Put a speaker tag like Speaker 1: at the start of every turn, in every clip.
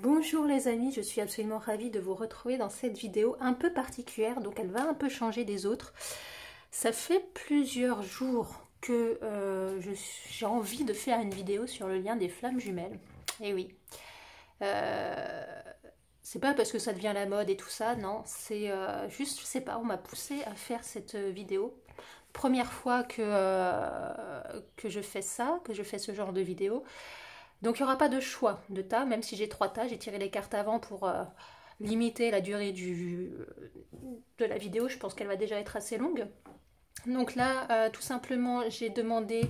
Speaker 1: Bonjour les amis, je suis absolument ravie de vous retrouver dans cette vidéo un peu particulière, donc elle va un peu changer des autres. Ça fait plusieurs jours que j'ai envie de faire une vidéo sur le lien des flammes jumelles. Et oui, c'est pas parce que ça devient la mode et tout ça, non, c'est juste, je sais pas, on m'a poussé à faire cette vidéo. Première fois que je fais ça, que je fais ce genre de vidéo. Donc il n'y aura pas de choix de tas, même si j'ai 3 tas, j'ai tiré les cartes avant pour limiter la durée de la vidéo, je pense qu'elle va déjà être assez longue. Donc là, tout simplement, j'ai demandé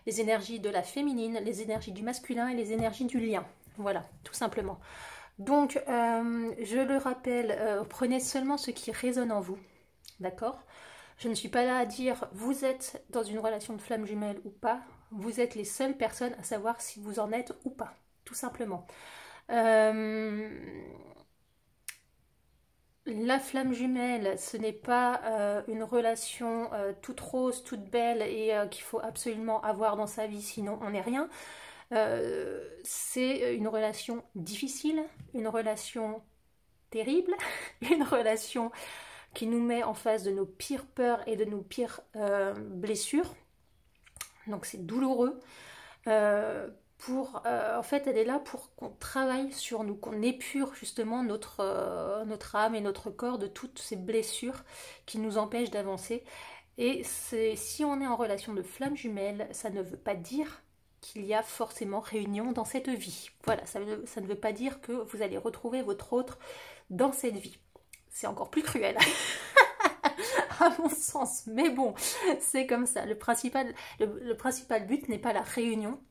Speaker 1: les énergies de la féminine, les énergies du masculin et les énergies du lien. Voilà, tout simplement. Donc, je le rappelle, prenez seulement ce qui résonne en vous, d'accord? Je ne suis pas là à dire vous êtes dans une relation de flamme jumelle ou pas. Vous êtes les seules personnes à savoir si vous en êtes ou pas, tout simplement. La flamme jumelle, ce n'est pas une relation toute rose, toute belle et qu'il faut absolument avoir dans sa vie, sinon on n'est rien. C'est une relation difficile, une relation terrible, une relation qui nous met en face de nos pires peurs et de nos pires blessures. Donc c'est douloureux. En fait, elle est là pour qu'on travaille sur nous, qu'on épure justement notre âme et notre corps de toutes ces blessures qui nous empêchent d'avancer. Et si on est en relation de flamme jumelle, ça ne veut pas dire qu'il y a forcément réunion dans cette vie. Voilà, ça ne veut pas dire que vous allez retrouver votre autre dans cette vie. C'est encore plus cruel. À mon sens, mais bon, c'est comme ça. Le principal but n'est pas la réunion,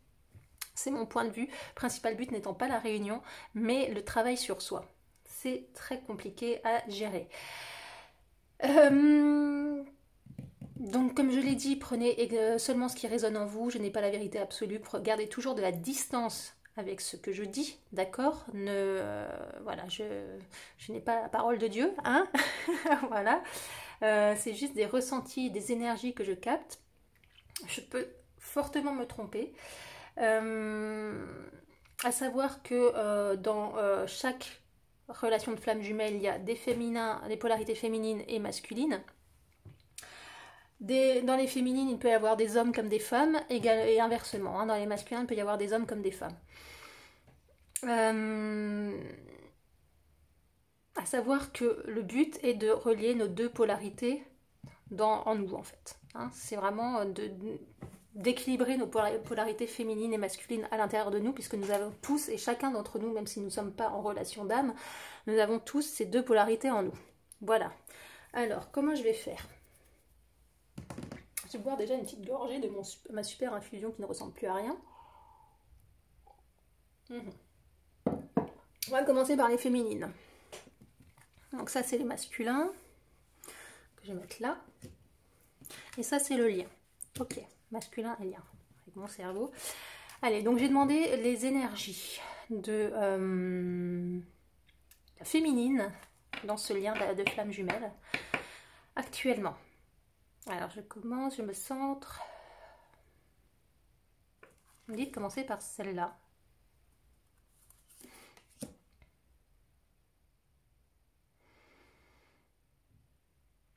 Speaker 1: c'est mon point de vue. Le principal but n'étant pas la réunion, mais le travail sur soi. C'est très compliqué à gérer. Donc, comme je l'ai dit, prenez seulement ce qui résonne en vous. Je n'ai pas la vérité absolue. Gardez toujours de la distance avec ce que je dis, d'accord? Voilà, je n'ai pas la parole de Dieu, hein. Voilà. C'est juste des ressentis, des énergies que je capte. Je peux fortement me tromper. À savoir que dans chaque relation de flamme jumelle, il y a des polarités féminines et masculines. Dans les féminines, il peut y avoir des hommes comme des femmes, et inversement. Hein, dans les masculins, il peut y avoir des hommes comme des femmes. À savoir que le but est de relier nos deux polarités en nous, en fait. Hein, c'est vraiment d'équilibrer nos polarités féminines et masculines à l'intérieur de nous, puisque nous avons tous, et chacun d'entre nous, même si nous ne sommes pas en relation d'âme, nous avons tous ces deux polarités en nous. Voilà. Alors, comment je vais faire? Je vais boire déjà une petite gorgée de ma super infusion qui ne ressemble plus à rien. On va commencer par les féminines. Donc ça, c'est les masculins, que je vais mettre là. Et ça, c'est le lien. Ok, masculin et lien, avec mon cerveau. Allez, donc j'ai demandé les énergies de la féminine dans ce lien de flamme jumelle actuellement. Alors je commence, je me centre. On me dit de commencer par celle-là.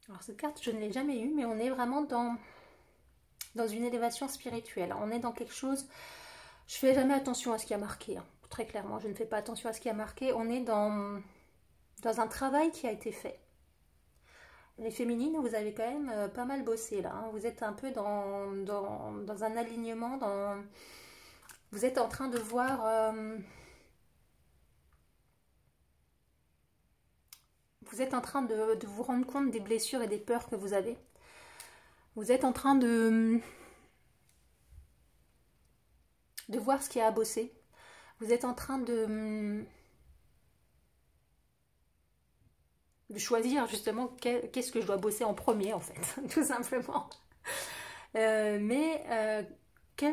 Speaker 1: Alors cette carte, je ne l'ai jamais eue, mais on est vraiment dans une élévation spirituelle. On est dans quelque chose... Je fais jamais attention à ce qui a marqué, hein. Très clairement, je ne fais pas attention à ce qui a marqué. On est dans un travail qui a été fait. Les féminines, vous avez quand même pas mal bossé là, hein. Vous êtes un peu dans un alignement, vous êtes en train de voir... Vous êtes en train de vous rendre compte des blessures et des peurs que vous avez. Vous êtes en train de voir ce qu'il y a à bosser. Vous êtes en train de choisir justement qu'est-ce que je dois bosser en premier, en fait, tout simplement. Quelle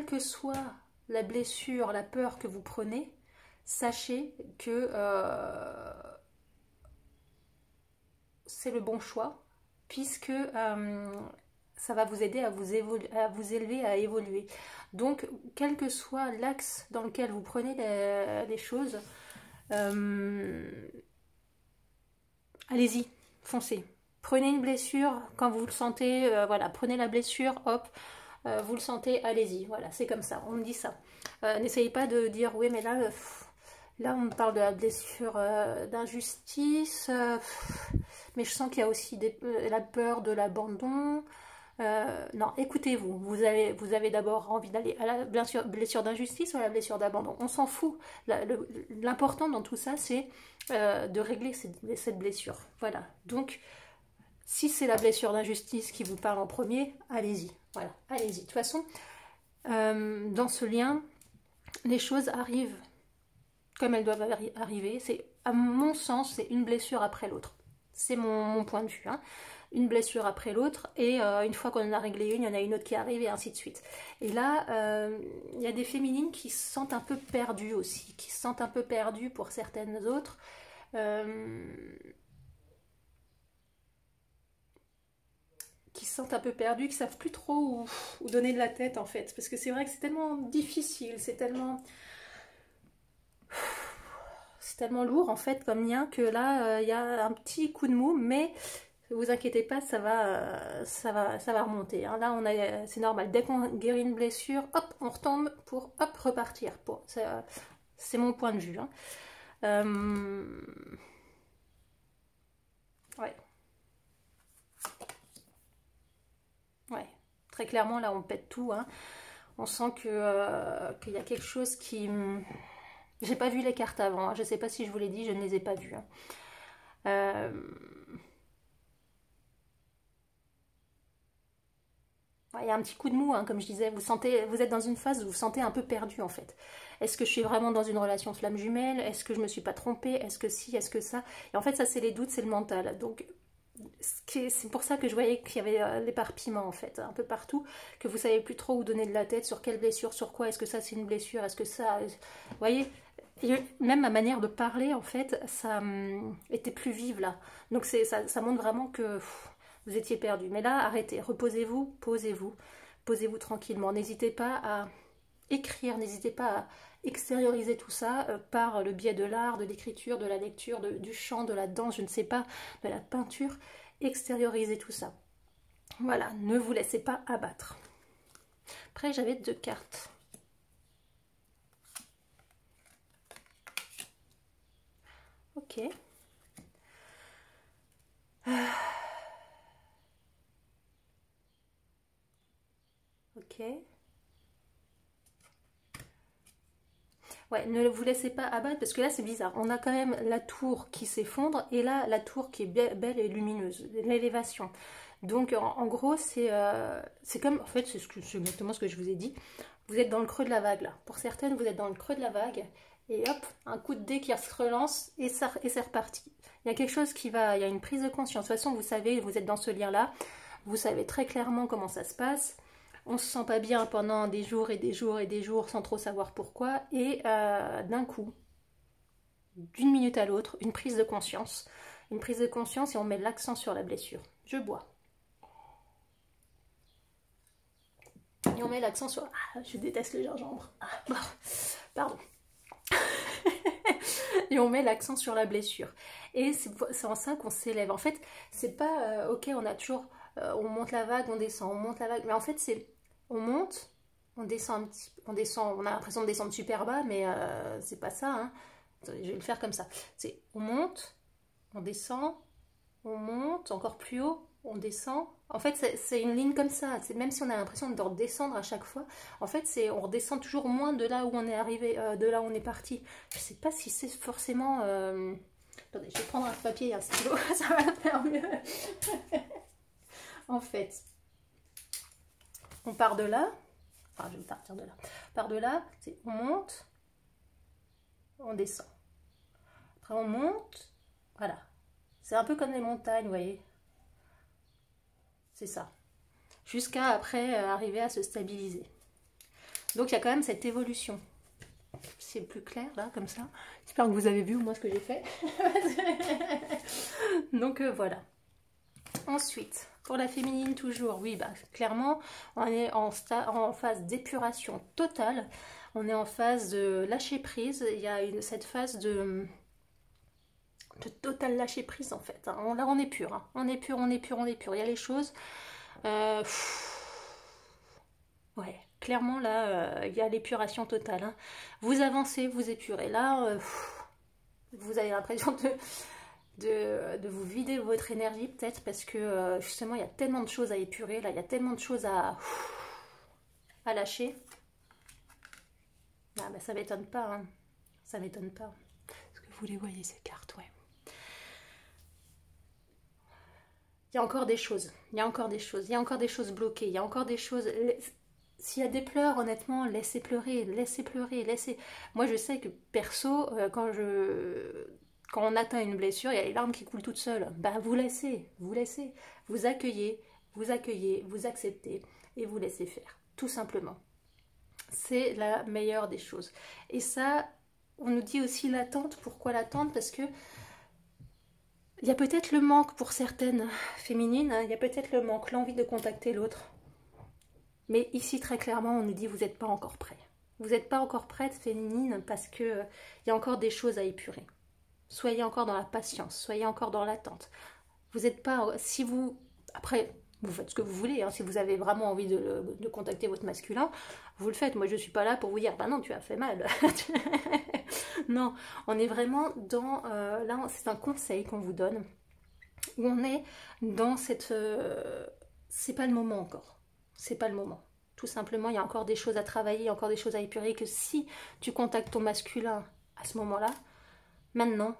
Speaker 1: que soit la blessure, la peur que vous prenez, sachez que c'est le bon choix, puisque ça va vous aider à vous élever, à évoluer. Donc, quel que soit l'axe dans lequel vous prenez les choses, Allez-y, foncez. Prenez une blessure quand vous le sentez, voilà, prenez la blessure, hop, vous le sentez, allez-y, voilà, c'est comme ça, on me dit ça. N'essayez pas de dire, oui, mais là, là on me parle de la blessure d'injustice, mais je sens qu'il y a aussi la peur de l'abandon. Non, écoutez-vous, vous avez d'abord envie d'aller à la blessure d'injustice ou à la blessure d'abandon. On s'en fout. L'important dans tout ça, c'est de régler cette blessure. Voilà. Donc, si c'est la blessure d'injustice qui vous parle en premier, allez-y. Voilà, allez-y. De toute façon, dans ce lien, les choses arrivent comme elles doivent arriver. C'est, à mon sens, c'est une blessure après l'autre. C'est mon point de vue. Hein. Une blessure après l'autre, et une fois qu'on en a réglé une, il y en a une autre qui arrive, et ainsi de suite. Et là, il y a des féminines qui se sentent un peu perdues aussi, qui se sentent un peu perdues pour certaines autres. Qui se sentent un peu perdues, qui savent plus trop où donner de la tête, en fait. Parce que c'est vrai que c'est tellement difficile, c'est tellement lourd, en fait, comme lien, que là, il y a un petit coup de mou, mais ne vous inquiétez pas, ça va remonter. Hein. Là, c'est normal. Dès qu'on guérit une blessure, hop, on retombe pour hop repartir. Bon, c'est mon point de vue. Hein. Ouais. Ouais. Très clairement, là, on pète tout. Hein. On sent qu'il y a quelque chose qui... J'ai pas vu les cartes avant. Hein. Je sais pas si je vous l'ai dit, je ne les ai pas vues. Hein. Il y a un petit coup de mou, hein, comme je disais, vous êtes dans une phase où vous vous sentez un peu perdu en fait. Est-ce que je suis vraiment dans une relation flamme jumelle? Est-ce que je me suis pas trompée? Est-ce que si? Est-ce que ça? Et en fait, ça c'est les doutes, c'est le mental. Donc, c'est pour ça que je voyais qu'il y avait l'éparpillement en fait, un peu partout, que vous savez plus trop où donner de la tête, sur quelle blessure, sur quoi, est-ce que ça c'est une blessure, est-ce que ça... Vous voyez? Et même ma manière de parler, en fait, ça était plus vive là. Donc ça montre vraiment que... vous étiez perdu. Mais là, arrêtez, reposez-vous, posez-vous tranquillement. N'hésitez pas à écrire, n'hésitez pas à extérioriser tout ça par le biais de l'art, de l'écriture, de la lecture, du chant, de la danse, je ne sais pas, de la peinture. Extériorisez tout ça. Voilà, ne vous laissez pas abattre. Après, j'avais 2 cartes. Ok. Ok. Ouais, ne vous laissez pas abattre parce que là c'est bizarre. On a quand même la tour qui s'effondre et là la tour qui est belle et lumineuse, l'élévation. Donc en gros c'est comme, en fait c'est exactement ce que je vous ai dit. Vous êtes dans le creux de la vague là. Pour certaines vous êtes dans le creux de la vague et hop, un coup de dé qui se relance et c'est reparti. Il y a quelque chose qui va, il y a une prise de conscience. De toute façon vous savez, vous êtes dans ce lien là, vous savez très clairement comment ça se passe. On se sent pas bien pendant des jours et des jours et des jours sans trop savoir pourquoi. Et d'un coup, d'une minute à l'autre, une prise de conscience. Une prise de conscience et on met l'accent sur la blessure. Je bois. Et on met l'accent sur... Ah, je déteste le gingembre. Ah, pardon. Et on met l'accent sur la blessure. Et c'est en ça qu'on s'élève. En fait, c'est pas... ok, on a toujours... on monte la vague, on descend, on monte la vague. Mais en fait, c'est... On monte, on descend un petit, on a l'impression de descendre super bas, mais c'est pas ça. Hein. Attendez, je vais le faire comme ça. C'est on monte, on descend, on monte encore plus haut, on descend. En fait, c'est une ligne comme ça. Même si on a l'impression de redescendre à chaque fois, en fait, on redescend toujours moins de là où on est arrivé, de là où on est parti. Je sais pas si c'est forcément. Attendez, je vais prendre un papier et un stylo, ça va faire mieux. En fait. On part de là, enfin je vais partir de là, on part de là, on monte, on descend. Après on monte, voilà. C'est un peu comme les montagnes, vous voyez. C'est ça. Jusqu'à après arriver à se stabiliser. Donc il y a quand même cette évolution. C'est plus clair là, comme ça. J'espère que vous avez vu au moins ce que j'ai fait. Donc voilà. Ensuite, Pour la féminine toujours, oui, bah clairement, on est en phase d'épuration totale. On est en phase de lâcher prise. Il y a cette phase de total lâcher prise en fait. Hein. Là, on est pur. Hein. On est pur, on est pur, on est pur. Il y a les choses. Euh, ouais, clairement là, il y a l'épuration totale. Hein. Vous avancez, vous épurez. Là, vous avez l'impression de vous vider votre énergie peut-être parce que justement il y a tellement de choses à épurer. Là, il y a tellement de choses à lâcher. Ah, bah, ça m'étonne pas. Hein. Ça m'étonne pas. Est-ce que vous les voyez ces cartes? Ouais. Il y a encore des choses, il y a encore des choses, il y a encore des choses bloquées, il y a encore des choses... S'il y a des pleurs, honnêtement, laissez pleurer, laissez pleurer, laissez... Moi, je sais que perso, quand on atteint une blessure, il y a les larmes qui coulent toutes seules. Ben, vous laissez, vous accueillez, vous acceptez et vous laissez faire, tout simplement. C'est la meilleure des choses. Et ça, on nous dit aussi l'attente. Pourquoi l'attente? Parce que il y a peut-être le manque pour certaines féminines, hein, il y a peut-être le manque, l'envie de contacter l'autre. Mais ici, très clairement, on nous dit vous n'êtes pas encore prêt. Vous n'êtes pas encore prête, féminine, parce que il y a encore des choses à épurer. Soyez encore dans la patience, soyez encore dans l'attente. Vous n'êtes pas... Si vous... Après, vous faites ce que vous voulez. Hein, si vous avez vraiment envie de contacter votre masculin, vous le faites. Moi, je ne suis pas là pour vous dire, bah non, tu as fait mal. Non, on est vraiment dans... là, c'est un conseil qu'on vous donne. Où on est dans cette... c'est pas le moment encore. C'est pas le moment. Tout simplement, il y a encore des choses à travailler, il y a encore des choses à épurer. Que si tu contactes ton masculin à ce moment-là, maintenant,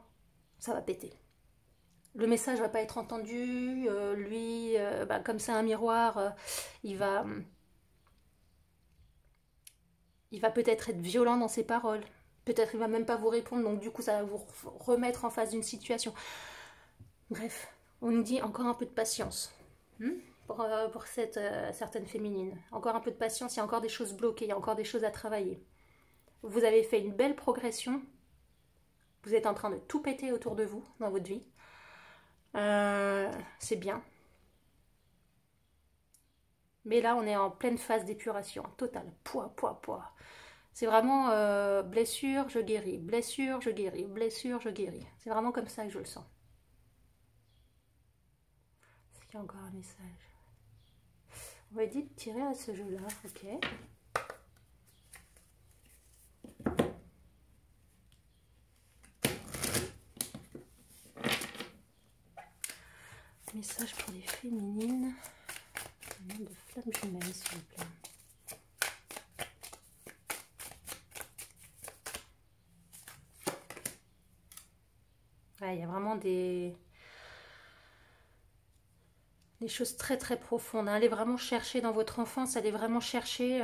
Speaker 1: ça va péter. Le message va pas être entendu. Lui, bah, comme c'est un miroir, il va peut-être être violent dans ses paroles. Peut-être il va même pas vous répondre, donc du coup ça va vous remettre en face d'une situation. Bref, on nous dit encore un peu de patience pour certaines féminines. Encore un peu de patience, il y a encore des choses bloquées, il y a encore des choses à travailler. Vous avez fait une belle progression. Vous êtes en train de tout péter autour de vous dans votre vie. C'est bien. Mais là, on est en pleine phase d'épuration totale. Poids. C'est vraiment blessure, je guéris, blessure, je guéris, blessure, je guéris. C'est vraiment comme ça que je le sens. Est-ce qu'il y a encore un message? On va dire de tirer à ce jeu-là, ok. Message pour les féminines. Un nom de flamme jumelle, s'il vous plaît. Ouais, il y a vraiment des choses très très profondes. Allez vraiment chercher dans votre enfance, allez vraiment chercher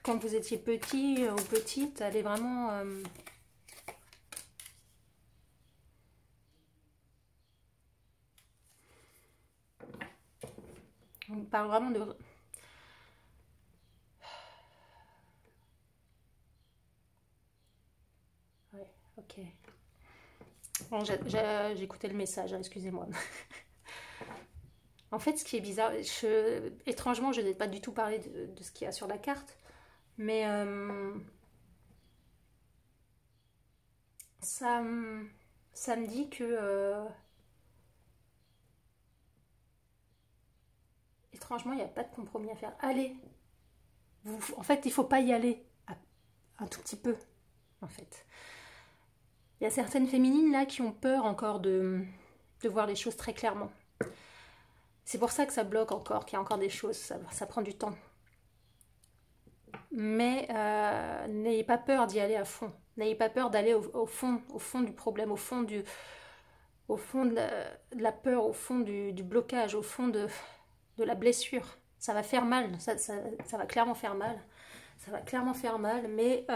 Speaker 1: quand vous étiez petit ou petite, allez vraiment on parle vraiment de... Ouais, ok. Bon, j'ai écouté le message, hein, excusez-moi. En fait, ce qui est bizarre, étrangement, je n'ai pas du tout parlé de ce qu'il y a sur la carte, mais ça me dit que étrangement, il n'y a pas de compromis à faire. Allez, en fait, il ne faut pas y aller un tout petit peu, en fait. Il y a certaines féminines là qui ont peur encore de voir les choses très clairement. C'est pour ça que ça bloque encore, qu'il y a encore des choses, ça prend du temps. Mais n'ayez pas peur d'y aller à fond. N'ayez pas peur d'aller au fond du problème, au fond de la peur, au fond du blocage, au fond de la blessure. Ça va faire mal, ça va clairement faire mal. Ça va clairement faire mal, mais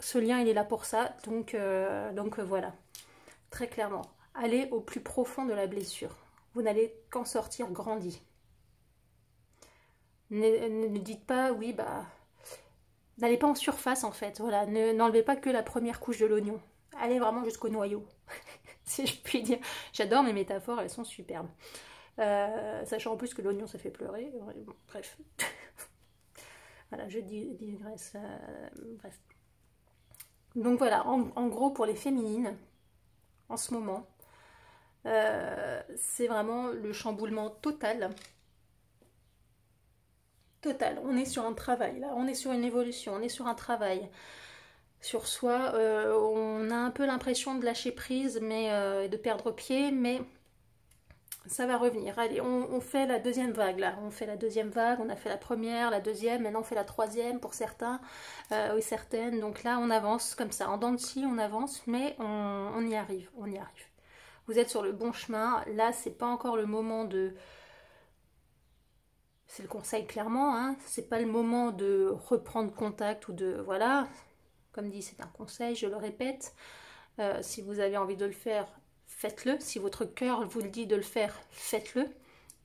Speaker 1: ce lien, il est là pour ça. Donc voilà, très clairement. Allez au plus profond de la blessure. Vous n'allez qu'en sortir grandi. Ne dites pas, oui, bah... N'allez pas en surface, en fait. Voilà, n'enlevez pas que la première couche de l'oignon. aller vraiment jusqu'au noyau, si je puis dire. J'adore mes métaphores, elles sont superbes. Sachant en plus que l'oignon ça fait pleurer. Bon, bref. Voilà, je digresse. Bref. Donc voilà, en gros pour les féminines, en ce moment, c'est vraiment le chamboulement total. Total, on est sur un travail là, on est sur une évolution, on est sur un travail sur soi. On a un peu l'impression de lâcher prise, mais de perdre pied, mais ça va revenir. Allez, on fait la deuxième vague là. On fait la deuxième vague, on a fait la première, la deuxième, maintenant on fait la troisième pour certains, oui certaines. Donc là on avance comme ça, en dents de scie on avance, mais on y arrive, on y arrive. Vous êtes sur le bon chemin. Là c'est pas encore le moment de... C'est le conseil clairement, hein. C'est pas le moment de reprendre contact ou de... Voilà, comme dit c'est un conseil, je le répète. Si vous avez envie de le faire, faites-le. Si votre cœur vous le dit de le faire, faites-le.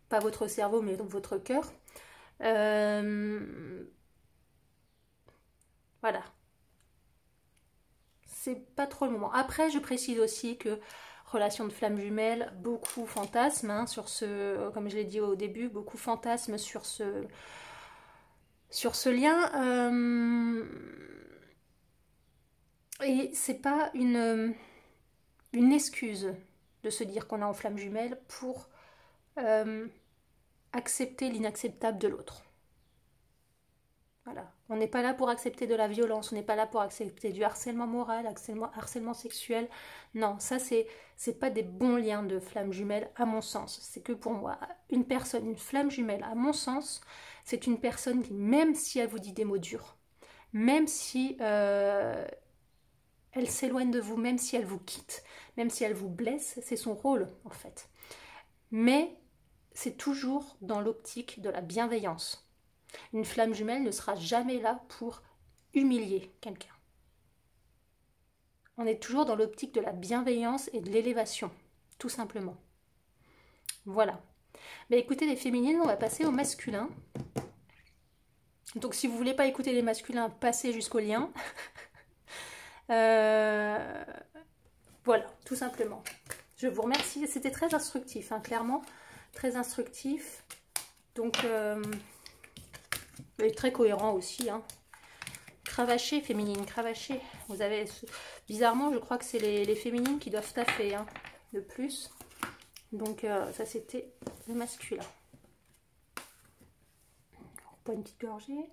Speaker 1: Pas votre cerveau, mais votre cœur. Voilà. C'est pas trop le moment. Après, je précise aussi que relation de flamme jumelle, beaucoup fantasment hein, sur ce, comme je l'ai dit au début, beaucoup fantasment sur ce lien. Et c'est pas une excuse de se dire qu'on est en flamme jumelle pour accepter l'inacceptable de l'autre. Voilà. On n'est pas là pour accepter de la violence, on n'est pas là pour accepter du harcèlement moral, harcèlement sexuel. Non, ça c'est pas des bons liens de flamme jumelle à mon sens. C'est que pour moi, une personne, une flamme jumelle à mon sens, c'est une personne qui, même si elle vous dit des mots durs, même si elle s'éloigne de vous, même si elle vous quitte, même si elle vous blesse, c'est son rôle en fait. Mais c'est toujours dans l'optique de la bienveillance. Une flamme jumelle ne sera jamais là pour humilier quelqu'un. On est toujours dans l'optique de la bienveillance et de l'élévation, tout simplement. Voilà. Mais écoutez les féminines, on va passer au masculin. Donc si vous ne voulez pas écouter les masculins, passez jusqu'au lien. Voilà, tout simplement. Je vous remercie. C'était très instructif, hein, clairement. Très instructif. Donc, et très cohérent aussi. Hein. Cravaché, féminine, cravaché. Vous avez... Bizarrement, je crois que c'est les féminines qui doivent taffer hein, le plus. Donc, ça, c'était le masculin. Pas une petite gorgée.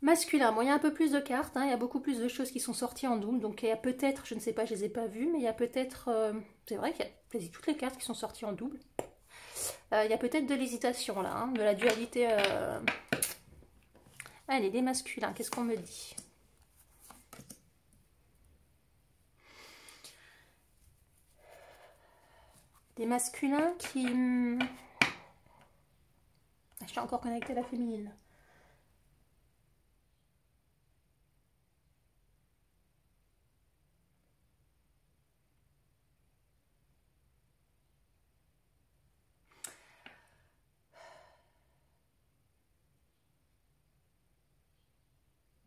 Speaker 1: Masculin, bon il y a un peu plus de cartes, hein, il y a beaucoup plus de choses qui sont sorties en double, donc il y a peut-être, je ne sais pas, je ne les ai pas vues, mais il y a peut-être, c'est vrai qu'il y a quasi toutes les cartes qui sont sorties en double. Il y a peut-être de l'hésitation là, hein, de la dualité. Allez, des masculins, qu'est-ce qu'on me dit? Des masculins qui... Je suis encore connectée à la féminine.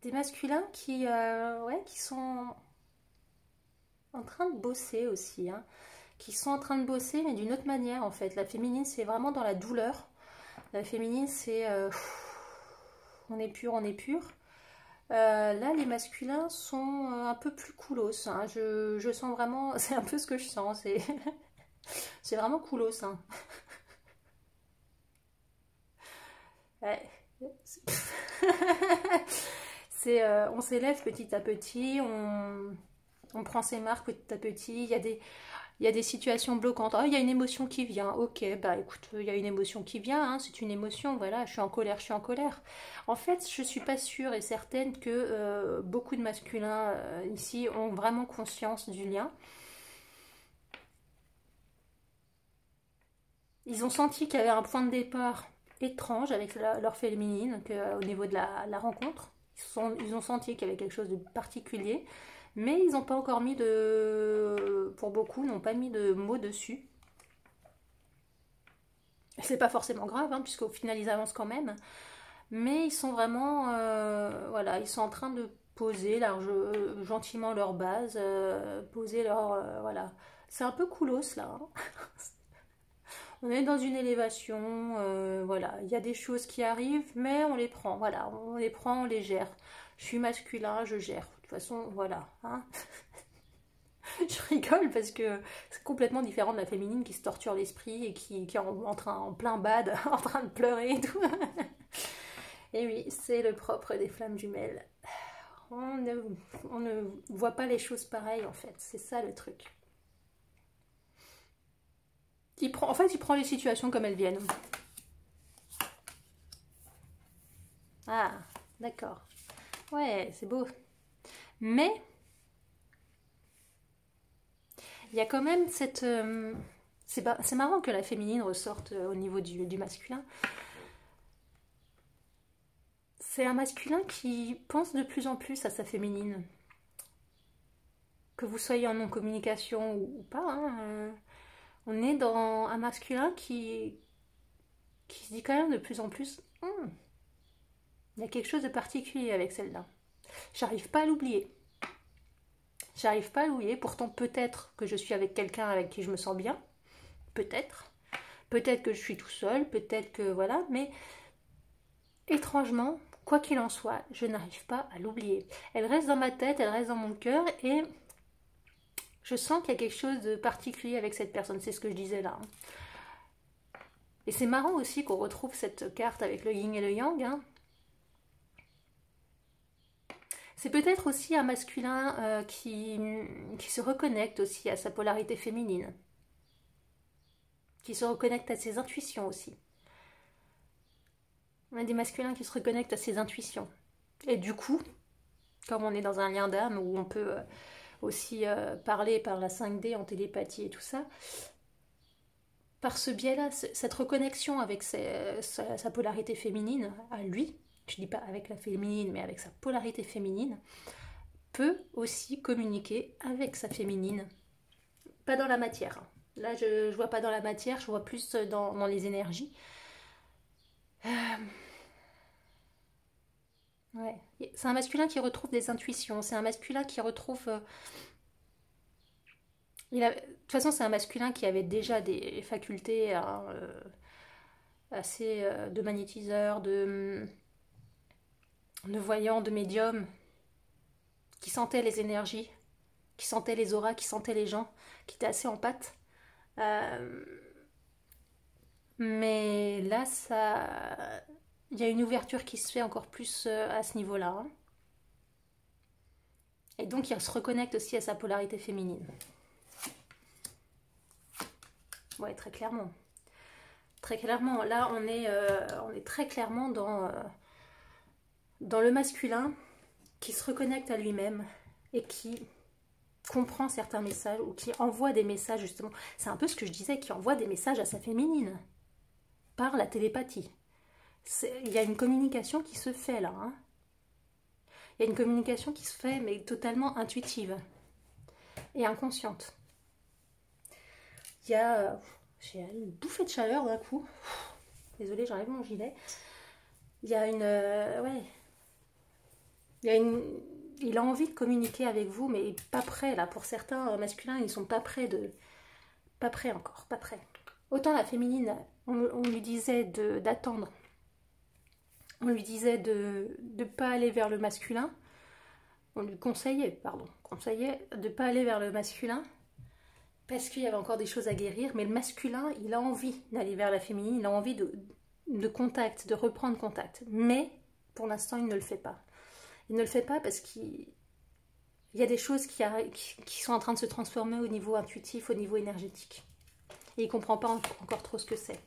Speaker 1: Des masculins qui, ouais, qui sont en train de bosser aussi, hein, qui sont en train de bosser, mais d'une autre manière en fait. La féminine, c'est vraiment dans la douleur. La féminine, c'est on est pur, on est pur. Là, les masculins sont un peu plus coolos. Hein. Je sens vraiment, c'est un peu ce que je sens. C'est vraiment coolos. Hein. Ouais. On s'élève petit à petit, on prend ses marques petit à petit. Il y a des situations bloquantes. Oh, il y a une émotion qui vient. Ok, bah écoute, il y a une émotion qui vient. Hein, c'est une émotion. Voilà, je suis en colère, je suis en colère. En fait, je suis pas sûre et certaine que beaucoup de masculins ici ont vraiment conscience du lien. Ils ont senti qu'il y avait un point de départ étrange avec leur féminine au niveau de la rencontre. Ils ont senti qu'il y avait quelque chose de particulier, mais ils n'ont pas encore mis de... Pour beaucoup, n'ont pas mis de mots dessus. C'est pas forcément grave, hein, puisqu'au final, ils avancent quand même. mais ils sont vraiment, voilà, ils sont en train de poser gentiment leur base, poser leur, voilà. C'est un peu coolos là, hein. On est dans une élévation, voilà, il y a des choses qui arrivent, mais on les prend, voilà, on les prend, on les gère. Je suis masculin, je gère. De toute façon, voilà, hein. Je rigole parce que c'est complètement différent de la féminine qui se torture l'esprit et qui est en plein bad, en train de pleurer et tout. Et oui, c'est le propre des flammes jumelles. On ne voit pas les choses pareilles en fait, c'est ça le truc. En fait, il prend les situations comme elles viennent. Ah, d'accord. Ouais, c'est beau. Mais il y a quand même cette... c'est marrant que la féminine ressorte au niveau du masculin. C'est un masculin qui pense de plus en plus à sa féminine. Que vous soyez en non-communication ou pas, hein, on est dans un masculin qui se dit quand même de plus en plus il y a quelque chose de particulier avec celle-là. J'arrive pas à l'oublier. J'arrive pas à l'oublier. Pourtant, peut-être que je suis avec quelqu'un avec qui je me sens bien. Peut-être. Peut-être que je suis tout seul. Peut-être que voilà. Mais étrangement, quoi qu'il en soit, je n'arrive pas à l'oublier. Elle reste dans ma tête, elle reste dans mon cœur et je sens qu'il y a quelque chose de particulier avec cette personne. C'est ce que je disais là. Et c'est marrant aussi qu'on retrouve cette carte avec le yin et le yang, hein. C'est peut-être aussi un masculin qui se reconnecte aussi à sa polarité féminine, qui se reconnecte à ses intuitions aussi. On a des masculins qui se reconnectent à ses intuitions. Et du coup, comme on est dans un lien d'âme où on peut aussi parler par la 5D en télépathie et tout ça, par ce biais-là, cette reconnexion avec sa polarité féminine à lui, je dis pas avec la féminine, mais avec sa polarité féminine, peut aussi communiquer avec sa féminine. Pas dans la matière. Là, je vois pas dans la matière, je vois plus dans les énergies. Ouais. C'est un masculin qui retrouve des intuitions, c'est un masculin qui retrouve... De toute façon, c'est un masculin qui avait déjà des facultés hein, assez de magnétiseur, de voyant, de médium, qui sentait les énergies, qui sentait les auras, qui sentait les gens, qui était assez en pâte. Mais là, il y a une ouverture qui se fait encore plus à ce niveau-là, hein. Et donc, il se reconnecte aussi à sa polarité féminine. Ouais, très clairement. Très clairement. Là, on est très clairement dans le masculin qui se reconnecte à lui-même et qui comprend certains messages ou qui envoie des messages, justement. C'est un peu ce que je disais, qui envoie des messages à sa féminine par la télépathie. Il y a une communication qui se fait là, hein. Il y a une communication qui se fait, mais totalement intuitive et inconsciente. Il y a... J'ai une bouffée de chaleur d'un coup. Désolée, j'enlève mon gilet. Il y a une... ouais. Il a envie de communiquer avec vous, mais pas prêt, là. Pour certains masculins, ils sont pas prêts Pas prêts encore, pas prêts. Autant la féminine, on lui disait d'attendre. On lui disait de ne pas aller vers le masculin. On lui conseillait de ne pas aller vers le masculin parce qu'il y avait encore des choses à guérir. Mais le masculin, il a envie d'aller vers la féminine, il a envie de contact, de reprendre contact. Mais pour l'instant, il ne le fait pas. Il ne le fait pas parce qu'il y a des choses qui sont en train de se transformer au niveau intuitif, au niveau énergétique. Et il ne comprend pas encore trop ce que c'est.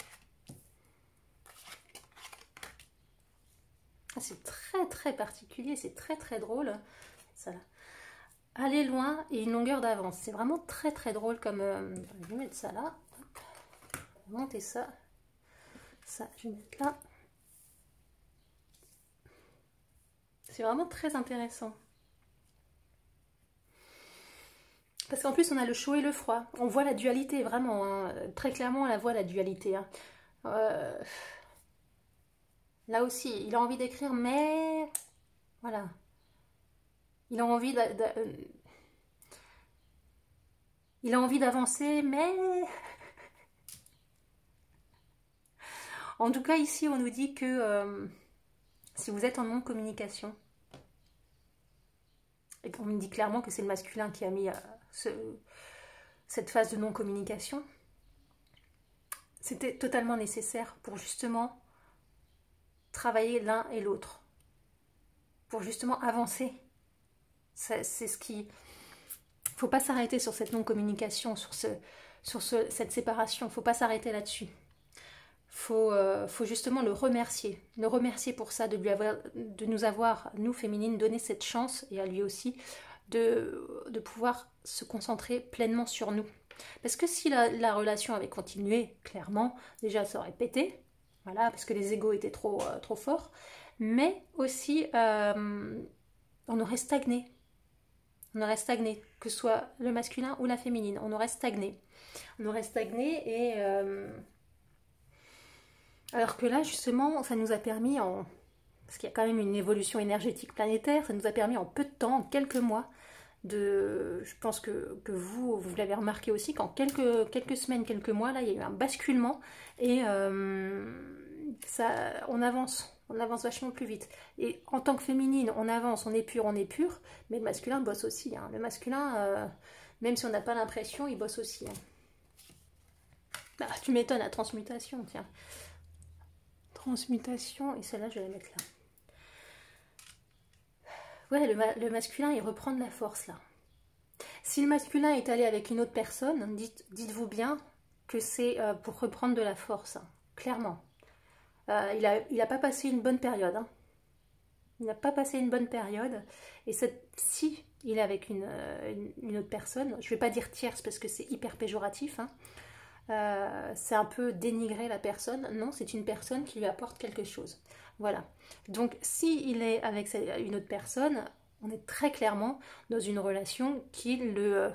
Speaker 1: C'est très très particulier, c'est très très drôle. Ça, aller loin et une longueur d'avance. C'est vraiment très très drôle comme... je vais mettre ça là. Hop. Je vais monter ça. Ça, je vais mettre là. C'est vraiment très intéressant. Parce qu'en plus, on a le chaud et le froid. On voit la dualité, vraiment. Hein. Très clairement, on la voit, la dualité. Hein. Là aussi, il a envie d'écrire, mais voilà. Il a envie il a envie d'avancer, mais en tout cas ici on nous dit que si vous êtes en non-communication, et on me dit clairement que c'est le masculin qui a mis cette phase de non-communication, c'était totalement nécessaire pour justement travailler l'un et l'autre, pour justement avancer. C'est ce qui... Il ne faut pas s'arrêter sur cette non-communication, sur cette séparation, il ne faut pas s'arrêter là-dessus. Faut justement le remercier pour ça, de nous avoir, nous féminines, donné cette chance, et à lui aussi, de pouvoir se concentrer pleinement sur nous. Parce que si la relation avait continué, clairement, déjà ça aurait pété, voilà, parce que les égos étaient trop forts, mais aussi on aurait stagné. On aurait stagné, que ce soit le masculin ou la féminine, on aurait stagné. On aurait stagné et... alors que là, justement, ça nous a permis, parce qu'il y a quand même une évolution énergétique planétaire, ça nous a permis en peu de temps, en quelques mois, je pense que vous l'avez remarqué aussi, qu'en quelques semaines, quelques mois, là, il y a eu un basculement et on avance vachement plus vite. Et en tant que féminine, on avance, on est pur, mais le masculin bosse aussi. Hein. Le masculin, même si on n'a pas l'impression, il bosse aussi. Hein. Ah, tu m'étonnes, la transmutation, tiens. Transmutation, et celle-là, je vais la mettre là. Ouais, le masculin, il reprend de la force, là. Si le masculin est allé avec une autre personne, dites-vous bien que c'est pour reprendre de la force, hein, clairement. Il a pas passé une bonne période. Hein. Il n'a pas passé une bonne période. Et si il est avec une autre personne, je ne vais pas dire tierce parce que c'est hyper péjoratif, hein, c'est un peu dénigrer la personne. Non, c'est une personne qui lui apporte quelque chose. Voilà. Donc, s'il est avec une autre personne, on est très clairement dans une relation qui le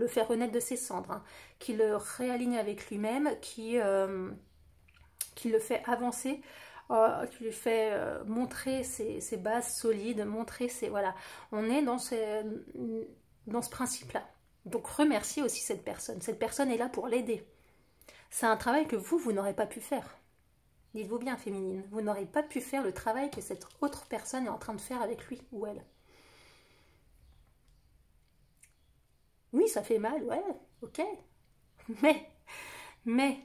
Speaker 1: fait renaître de ses cendres, hein, qui le réaligne avec lui-même, qui le fait avancer, qui lui fait montrer ses bases solides, montrer ses... Voilà. On est dans ce principe-là. Donc, remerciez aussi cette personne. Cette personne est là pour l'aider. C'est un travail que vous n'aurez pas pu faire. Dites-vous bien, féminine, vous n'aurez pas pu faire le travail que cette autre personne est en train de faire avec lui ou elle. Oui, ça fait mal, ouais, ok. Mais,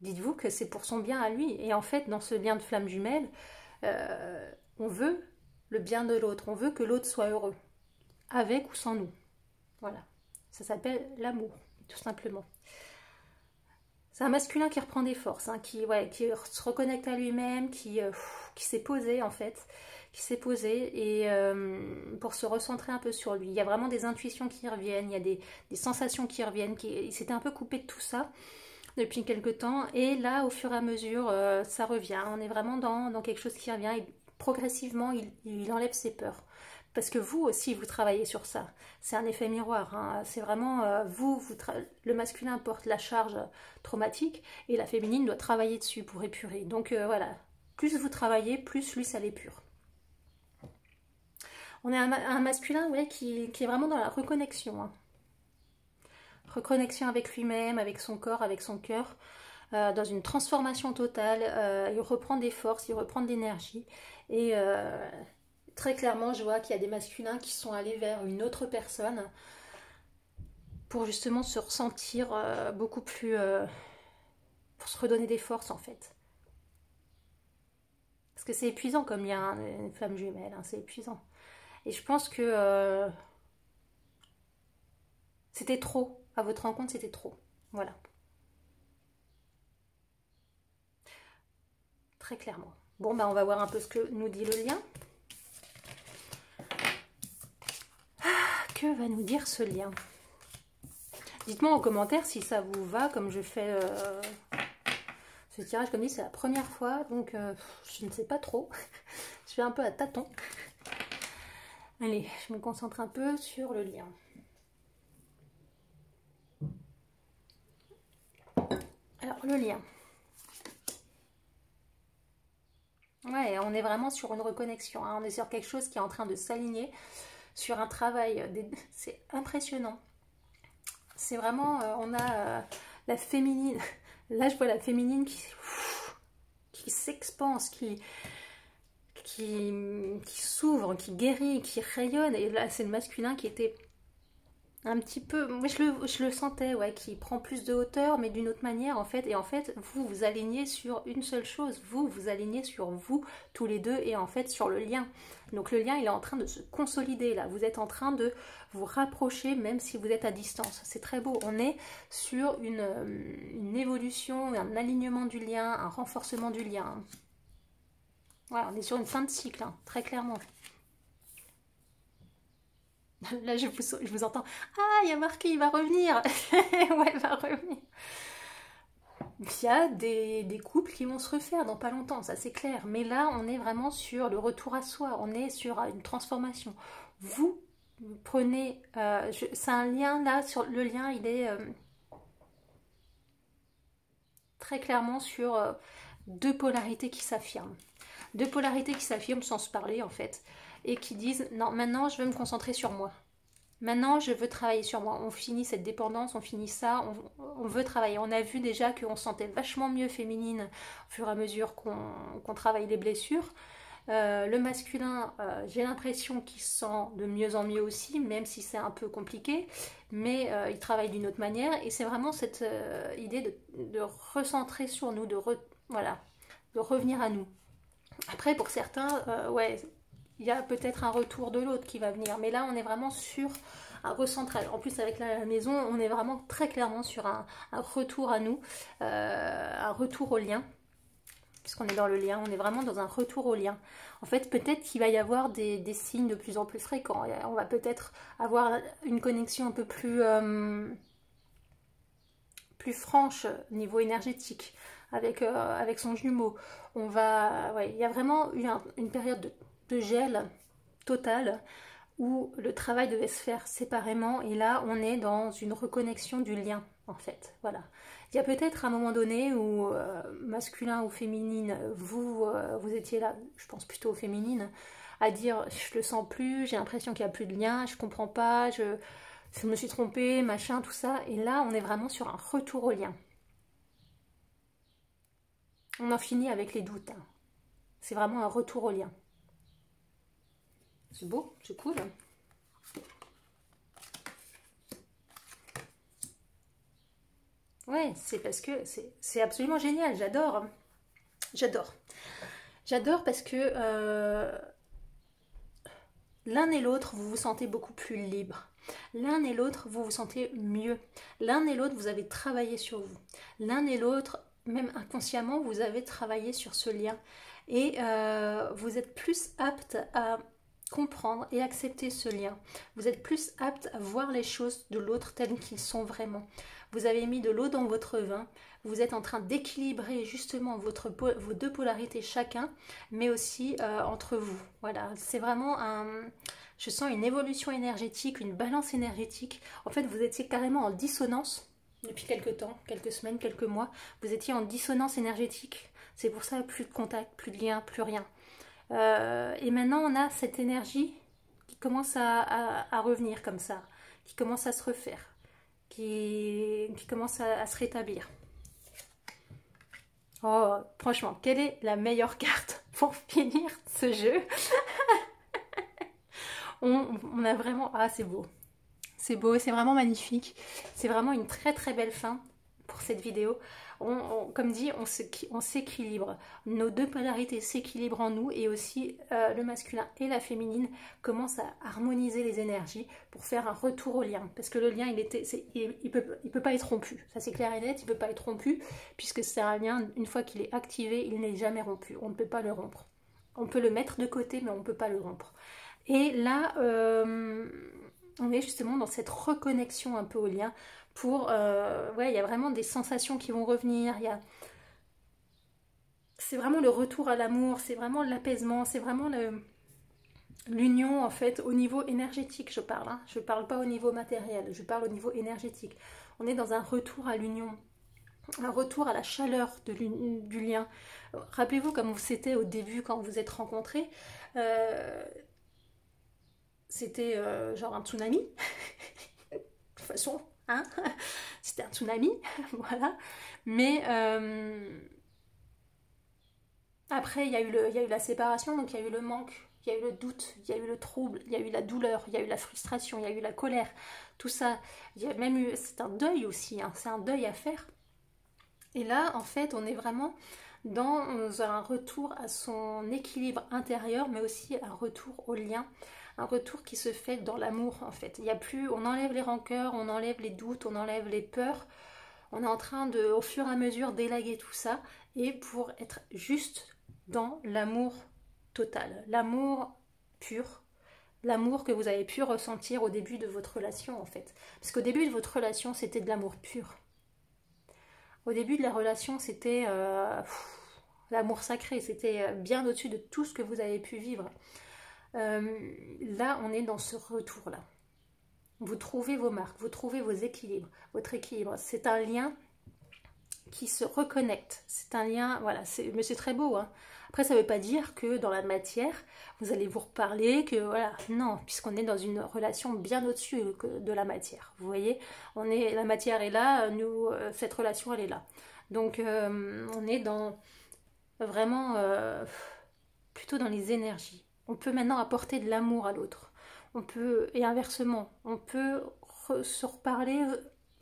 Speaker 1: dites-vous que c'est pour son bien à lui. Et en fait, dans ce lien de flamme jumelle, on veut le bien de l'autre. On veut que l'autre soit heureux, avec ou sans nous. Voilà. Ça s'appelle l'amour, tout simplement. C'est un masculin qui reprend des forces, hein, qui se reconnecte à lui-même, qui s'est posé en fait, qui s'est posé et pour se recentrer un peu sur lui. Il y a vraiment des intuitions qui reviennent, il y a des sensations qui reviennent. Il s'était un peu coupé de tout ça depuis quelques temps et là, au fur et à mesure, ça revient. On est vraiment dans quelque chose qui revient et progressivement, il enlève ses peurs. Parce que vous aussi, vous travaillez sur ça. C'est un effet miroir. Hein. C'est vraiment, le masculin porte la charge traumatique et la féminine doit travailler dessus pour épurer. Donc voilà, plus vous travaillez, plus lui, ça l'épure. On est un masculin qui est vraiment dans la reconnexion. Hein. Reconnexion avec lui-même, avec son corps, avec son cœur. Dans une transformation totale. Il reprend des forces, il reprend de l'énergie. Et... très clairement, je vois qu'il y a des masculins qui sont allés vers une autre personne pour justement se ressentir beaucoup plus... pour se redonner des forces en fait. Parce que c'est épuisant comme lien, hein, une flamme jumelle, hein, c'est épuisant. Et je pense que c'était trop. À votre rencontre, c'était trop. Voilà. Très clairement. Bon, bah on va voir un peu ce que nous dit le lien. Que va nous dire ce lien? Dites-moi en commentaire si ça vous va, comme je fais ce tirage, comme dit, c'est la première fois, donc je ne sais pas trop. Je suis un peu à tâtons. Allez, je me concentre un peu sur le lien. Alors, le lien. Ouais, on est vraiment sur une reconnexion, hein. On est sur quelque chose qui est en train de s'aligner, sur un travail. C'est impressionnant. C'est vraiment, on a la féminine. Là, je vois la féminine qui s'expanse, qui s'ouvre, qui guérit, qui rayonne. Et là, c'est le masculin qui était un petit peu, moi je le sentais, ouais, qui prend plus de hauteur, mais d'une autre manière en fait. Et en fait, vous vous alignez sur une seule chose, vous vous alignez sur vous tous les deux et en fait sur le lien. Donc le lien il est en train de se consolider là. Vous êtes en train de vous rapprocher même si vous êtes à distance. C'est très beau. On est sur une évolution, un alignement du lien, un renforcement du lien. Ouais, on est sur une fin de cycle, hein, très clairement. Là, je vous entends. Ah, il y a marqué, il va revenir. Ouais, il va revenir. Il y a des couples qui vont se refaire dans pas longtemps, ça c'est clair. Mais là, on est vraiment sur le retour à soi. On est sur une transformation. Vous prenez... c'est un lien là, sur le lien, il est très clairement sur deux polarités qui s'affirment. Deux polarités qui s'affirment sans se parler en fait. Et qui disent, non, maintenant je veux me concentrer sur moi. Maintenant, je veux travailler sur moi. On finit cette dépendance, on finit ça, on veut travailler. On a vu déjà qu'on se sentait vachement mieux féminine au fur et à mesure qu'on travaille les blessures. Le masculin, j'ai l'impression qu'il se sent de mieux en mieux aussi, même si c'est un peu compliqué, mais il travaille d'une autre manière. Et c'est vraiment cette idée de recentrer sur nous, voilà, de revenir à nous. Après, pour certains, ouais, il y a peut-être un retour de l'autre qui va venir. Mais là, on est vraiment sur un recentrage. En plus, avec la maison, on est vraiment très clairement sur un retour à nous, un retour au lien. Puisqu'on est dans le lien, on est vraiment dans un retour au lien. En fait, peut-être qu'il va y avoir des signes de plus en plus fréquents. On va peut-être avoir une connexion un peu plus franche niveau énergétique avec son jumeau. Ouais, il y a vraiment eu une période de gel total où le travail devait se faire séparément et là on est dans une reconnexion du lien en fait. Voilà. Il y a peut-être un moment donné où masculin ou féminine, vous étiez là, je pense plutôt féminine, à dire je le sens plus, j'ai l'impression qu'il n'y a plus de lien, je comprends pas, je me suis trompée, machin, tout ça. Et là on est vraiment sur un retour au lien. On en finit avec les doutes. Hein. C'est vraiment un retour au lien. C'est beau, c'est cool. Ouais, c'est parce que c'est absolument génial. J'adore. J'adore. J'adore parce que l'un et l'autre, vous vous sentez beaucoup plus libre. L'un et l'autre, vous vous sentez mieux. L'un et l'autre, vous avez travaillé sur vous. L'un et l'autre, même inconsciemment, vous avez travaillé sur ce lien. Et vous êtes plus apte à comprendre et accepter ce lien. Vous êtes plus apte à voir les choses de l'autre telles qu'ils sont vraiment. Vous avez mis de l'eau dans votre vin. Vous êtes en train d'équilibrer justement vos deux polarités chacun, mais aussi entre vous. Voilà, c'est vraiment je sens une évolution énergétique, une balance énergétique. En fait, vous étiez carrément en dissonance depuis quelques temps, quelques semaines, quelques mois. Vous étiez en dissonance énergétique. C'est pour ça, plus de contact, plus de lien, plus rien. Et maintenant, on a cette énergie qui commence à revenir comme ça, qui commence à se refaire, qui commence à se rétablir. Oh, franchement, quelle est la meilleure carte pour finir ce jeu? On a vraiment... Ah, c'est beau. C'est beau, c'est vraiment magnifique. C'est vraiment une très très belle fin pour cette vidéo. Comme dit, on s'équilibre. Nos deux polarités s'équilibrent en nous et aussi le masculin et la féminine commencent à harmoniser les énergies pour faire un retour au lien. Parce que le lien, il peut pas être rompu. Ça c'est clair et net, il peut pas être rompu puisque c'est un lien, une fois qu'il est activé, il n'est jamais rompu. On ne peut pas le rompre. On peut le mettre de côté, mais on ne peut pas le rompre. Et là, on est justement dans cette reconnexion un peu au lien pour... ouais, il y a vraiment des sensations qui vont revenir, c'est vraiment le retour à l'amour, c'est vraiment l'apaisement, c'est vraiment l'union en fait au niveau énergétique, je parle. Je parle pas au niveau matériel, je parle au niveau énergétique. On est dans un retour à l'union un retour à la chaleur du lien. Rappelez-vous comme c'était au début quand vous êtes rencontrés, c'était genre un tsunami, de toute façon, hein, c'était un tsunami, voilà. Mais après, il y a eu la séparation, donc il y a eu le manque, il y a eu le doute, il y a eu le trouble, il y a eu la douleur, il y a eu la frustration, il y a eu la colère, tout ça. Il y a même eu, c'est un deuil aussi, hein, c'est un deuil à faire. Et là, en fait, on est vraiment dans un retour à son équilibre intérieur, mais aussi un retour au lien, un retour qui se fait dans l'amour, en fait. Il y a plus, on enlève les rancœurs, on enlève les doutes, on enlève les peurs. On est en train de, au fur et à mesure, d'élaguer tout ça, et pour être juste dans l'amour total, l'amour pur, l'amour que vous avez pu ressentir au début de votre relation, en fait. Parce qu'au début de votre relation, c'était de l'amour pur. Au début de la relation, c'était l'amour sacré, c'était bien au-dessus de tout ce que vous avez pu vivre. Là, on est dans ce retour-là. Vous trouvez vos marques, vous trouvez vos équilibres, votre équilibre. C'est un lien qui se reconnecte. C'est un lien, voilà, mais c'est très beau. Hein. Après, ça ne veut pas dire que dans la matière, vous allez vous reparler, que voilà, non, puisqu'on est dans une relation bien au-dessus de la matière. Vous voyez, la matière est là, nous, cette relation, elle est là. Donc, on est dans vraiment plutôt dans les énergies. On peut maintenant apporter de l'amour à l'autre. On peut, et inversement, on peut se reparler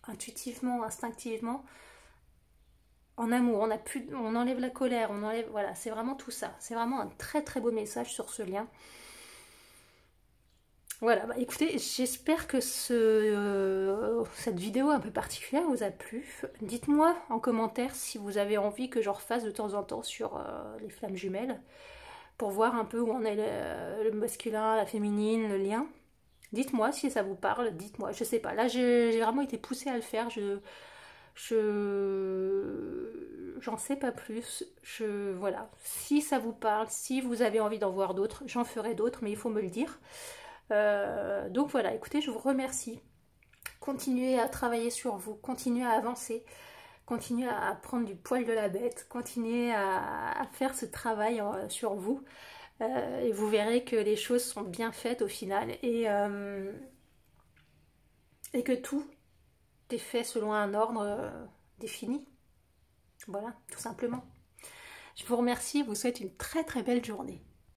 Speaker 1: intuitivement, instinctivement, en amour, on enlève la colère, on enlève, voilà, c'est vraiment tout ça. C'est vraiment un très très beau message sur ce lien. Voilà, bah écoutez, j'espère que cette vidéo un peu particulière vous a plu. Dites-moi en commentaire si vous avez envie que j'en refasse de temps en temps sur les flammes jumelles, pour voir un peu où en est le masculin, la féminine, le lien. Dites-moi si ça vous parle, dites-moi, je sais pas. Là, j'ai vraiment été poussée à le faire, j'en sais pas plus. Voilà. Si ça vous parle, si vous avez envie d'en voir d'autres, j'en ferai d'autres, mais il faut me le dire. Donc voilà, écoutez, je vous remercie. Continuez à travailler sur vous, continuez à avancer, continuez à prendre du poil de la bête, continuez à faire ce travail sur vous. Et vous verrez que les choses sont bien faites au final. Et que tout est fait selon un ordre défini. Voilà, tout simplement. Je vous remercie, vous souhaite une très très belle journée.